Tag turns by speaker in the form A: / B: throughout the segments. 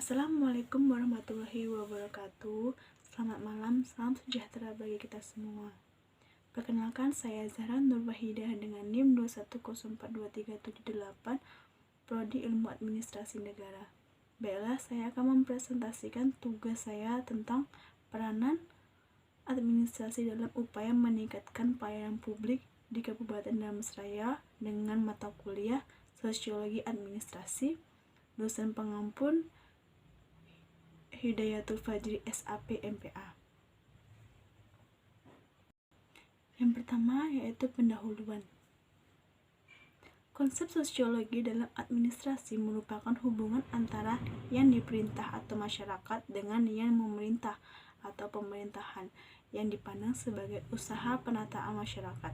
A: Assalamualaikum warahmatullahi wabarakatuh. Selamat malam, salam sejahtera bagi kita semua. Perkenalkan, saya Zahra Nur Wahidah dengan NIM 2104238, Prodi Ilmu Administrasi Negara. Baiklah, saya akan mempresentasikan tugas saya tentang peranan administrasi dalam upaya meningkatkan pelayanan publik di Kabupaten Dharmasraya dengan mata kuliah Sosiologi Administrasi, dosen pengampun Hidayatul Fajri SAP MPA. Yang pertama yaitu pendahuluan. Konsep sosiologi dalam administrasi merupakan hubungan antara yang diperintah atau masyarakat dengan yang memerintah atau pemerintahan yang dipandang sebagai usaha penataan masyarakat.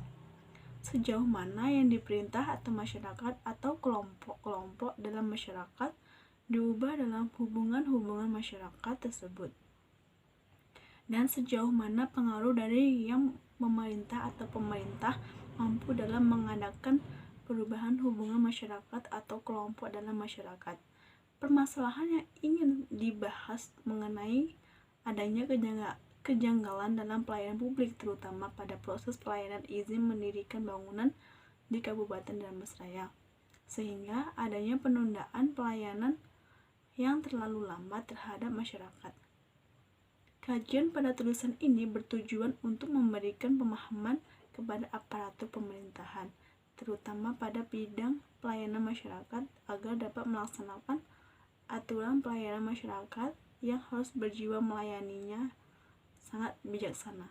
A: Sejauh mana yang diperintah atau masyarakat atau kelompok-kelompok dalam masyarakat diubah dalam hubungan-hubungan masyarakat tersebut, dan sejauh mana pengaruh dari yang memerintah atau pemerintah mampu dalam mengadakan perubahan hubungan masyarakat atau kelompok dalam masyarakat. Permasalahan yang ingin dibahas mengenai adanya kejanggalan dalam pelayanan publik, terutama pada proses pelayanan izin mendirikan bangunan di Kabupaten Dharmasraya, sehingga adanya penundaan pelayanan yang terlalu lambat terhadap masyarakat. Kajian pada tulisan ini bertujuan untuk memberikan pemahaman kepada aparatur pemerintahan, terutama pada bidang pelayanan masyarakat, agar dapat melaksanakan aturan pelayanan masyarakat yang harus berjiwa melayaninya sangat bijaksana.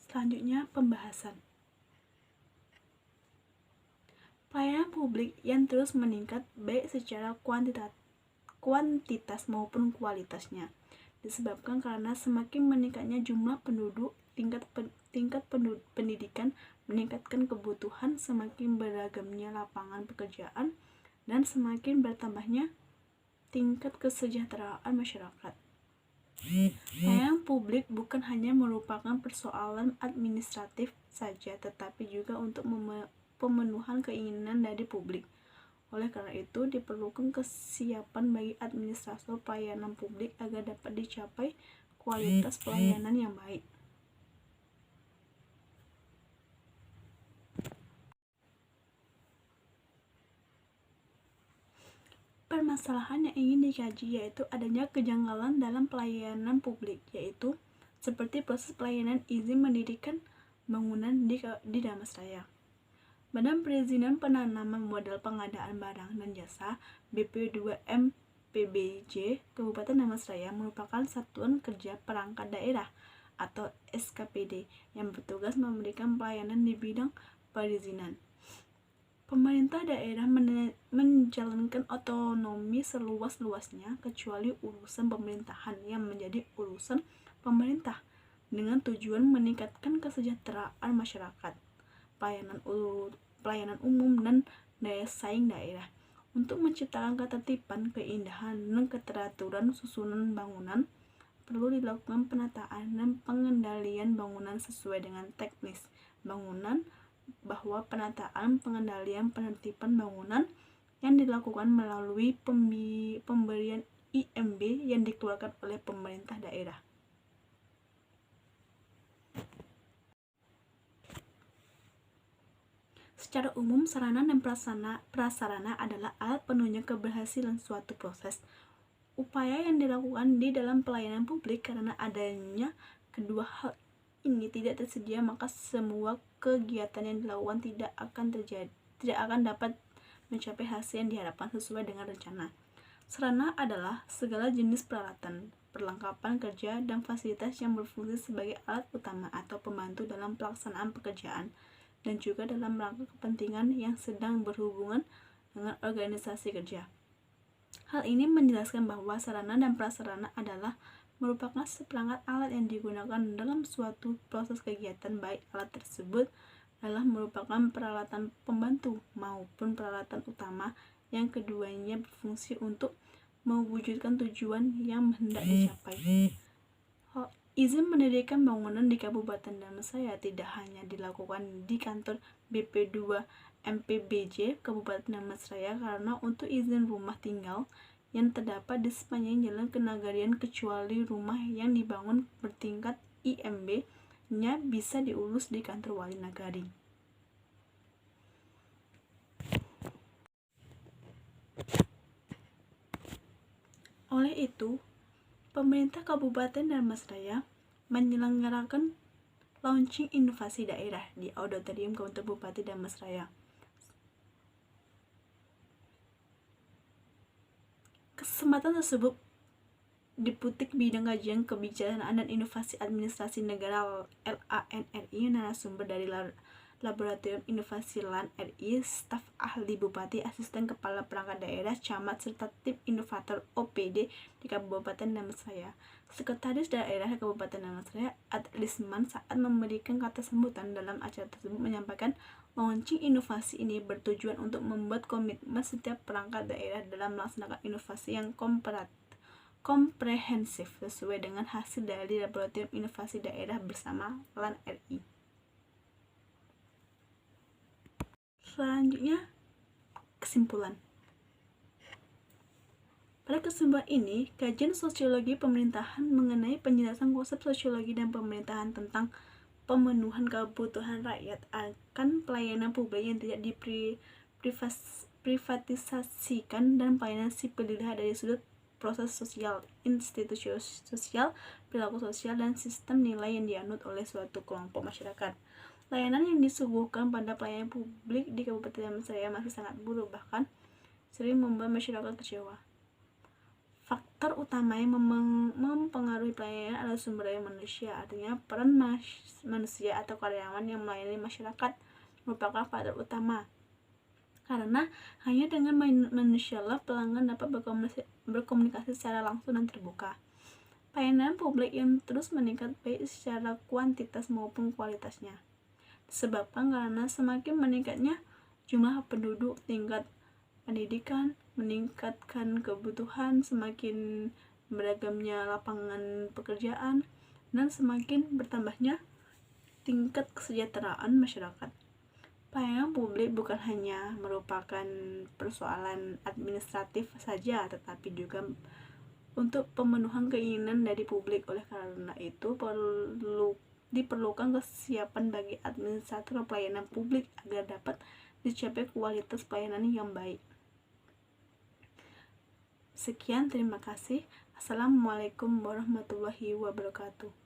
A: Selanjutnya, pembahasan. Pelayanan publik yang terus meningkat baik secara kuantitas maupun kualitasnya disebabkan karena semakin meningkatnya jumlah penduduk, tingkat pendidikan meningkatkan kebutuhan, semakin beragamnya lapangan pekerjaan, dan semakin bertambahnya tingkat kesejahteraan masyarakat. Pelayanan publik bukan hanya merupakan persoalan administratif saja, tetapi juga untuk pemenuhan keinginan dari publik. Oleh karena itu, diperlukan kesiapan bagi administrator pelayanan publik agar dapat dicapai kualitas pelayanan yang baik. Permasalahan yang ingin dikaji yaitu adanya kejanggalan dalam pelayanan publik, yaitu seperti proses pelayanan izin mendirikan bangunan di Dharmasraya. Badan Perizinan Penanaman Modal Pengadaan Barang dan Jasa BP2M PBJ Kabupaten Dharmasraya merupakan satuan kerja perangkat daerah atau SKPD yang bertugas memberikan pelayanan di bidang perizinan. Pemerintah daerah menjalankan otonomi seluas-luasnya kecuali urusan pemerintahan yang menjadi urusan pemerintah dengan tujuan meningkatkan kesejahteraan masyarakat, pelayanan umum, dan daya saing daerah untuk menciptakan ketertiban, keindahan, dan keteraturan susunan bangunan. Perlu dilakukan penataan dan pengendalian bangunan sesuai dengan teknis bangunan, bahwa penataan, pengendalian, penertiban bangunan yang dilakukan melalui pemberian IMB yang dikeluarkan oleh pemerintah daerah. Secara umum, sarana dan prasarana adalah alat penunjang keberhasilan suatu proses upaya yang dilakukan di dalam pelayanan publik. Karena adanya kedua hal ini tidak tersedia, maka semua kegiatan yang dilakukan tidak akan dapat mencapai hasil yang diharapkan sesuai dengan rencana. Sarana adalah segala jenis peralatan, perlengkapan kerja, dan fasilitas yang berfungsi sebagai alat utama atau pembantu dalam pelaksanaan pekerjaan, dan juga dalam rangka kepentingan yang sedang berhubungan dengan organisasi kerja. Hal ini menjelaskan bahwa sarana dan prasarana adalah merupakan seperangkat alat yang digunakan dalam suatu proses kegiatan, baik alat tersebut adalah merupakan peralatan pembantu maupun peralatan utama yang keduanya berfungsi untuk mewujudkan tujuan yang hendak dicapai. Izin mendirikan bangunan di Kabupaten Dharmasraya tidak hanya dilakukan di kantor BP2 MPBJ Kabupaten Dharmasraya karena untuk izin rumah tinggal yang terdapat di sepanjang jalan Kenagarian kecuali rumah yang dibangun bertingkat IMB-nya bisa diurus di kantor Wali Nagari. Oleh itu, pemerintah Kabupaten Dharmasraya menyelenggarakan launching inovasi daerah di Auditorium Kantor Bupati Dharmasraya. Kesempatan tersebut diputik bidang kajian kebijaksanaan dan inovasi administrasi negara LANRI, narasumber dari Laboratorium Inovasi LAN RI, staf ahli bupati, asisten kepala perangkat daerah, camat, serta tim inovator OPD di Kabupaten Dharmasraya. Sekretaris Daerah Kabupaten Dharmasraya Ad Lisman saat memberikan kata sambutan dalam acara tersebut menyampaikan launching inovasi ini bertujuan untuk membuat komitmen setiap perangkat daerah dalam melaksanakan inovasi yang komprehensif sesuai dengan hasil dari Laboratorium Inovasi Daerah bersama LAN RI. Selanjutnya, kesimpulan. Pada kesimpulan ini, kajian sosiologi pemerintahan mengenai penjelasan konsep sosiologi dan pemerintahan tentang pemenuhan kebutuhan rakyat akan pelayanan publik yang tidak diprivatisasikan dan pelayanan sipil dilihat dari sudut proses sosial, institusi sosial, perilaku sosial, dan sistem nilai yang dianut oleh suatu kelompok masyarakat. Layanan yang disuguhkan pada pelayanan publik di Kabupaten Dharmasraya masih sangat buruk, bahkan sering membuat masyarakat kecewa. Faktor utama yang mempengaruhi pelayanan adalah sumber daya manusia, artinya peran manusia atau karyawan yang melayani masyarakat merupakan faktor utama. Karena hanya dengan manusialah pelanggan dapat berkomunikasi secara langsung dan terbuka. Pelayanan publik yang terus meningkat baik secara kuantitas maupun kualitasnya. Disebabkan karena semakin meningkatnya jumlah penduduk, tingkat pendidikan, meningkatkan kebutuhan, semakin beragamnya lapangan pekerjaan, dan semakin bertambahnya tingkat kesejahteraan masyarakat. Pelayanan publik bukan hanya merupakan persoalan administratif saja, tetapi juga untuk pemenuhan keinginan dari publik. Oleh karena itu, diperlukan kesiapan bagi administrator pelayanan publik agar dapat dicapai kualitas pelayanan yang baik. Sekian, terima kasih. Assalamualaikum warahmatullahi wabarakatuh.